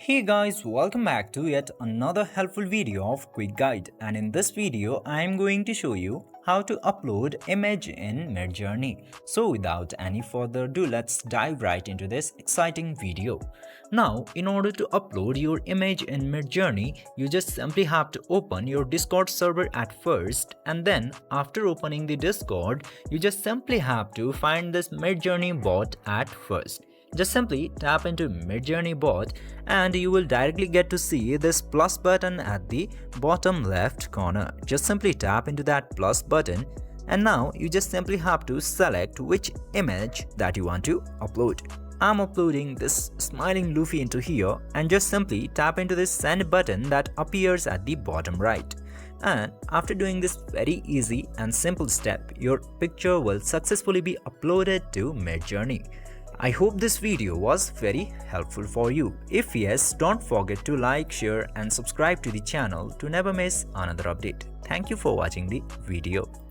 Hey guys, welcome back to yet another helpful video of Quick Guide, and in this video I am going to show you how to upload image in Midjourney. So without any further ado, let's dive right into this exciting video. Now, in order to upload your image in Midjourney, you just simply have to open your Discord server at first, and then after opening the Discord, you just simply have to find this Midjourney bot at first. Just simply tap into Midjourney bot and you will directly get to see this plus button at the bottom left corner. Just simply tap into that plus button and now you just simply have to select which image that you want to upload. I'm uploading this smiling Luffy into here and just simply tap into this send button that appears at the bottom right. And after doing this very easy and simple step, your picture will successfully be uploaded to Midjourney. I hope this video was very helpful for you. If yes, don't forget to like, share and subscribe to the channel to never miss another update. Thank you for watching the video.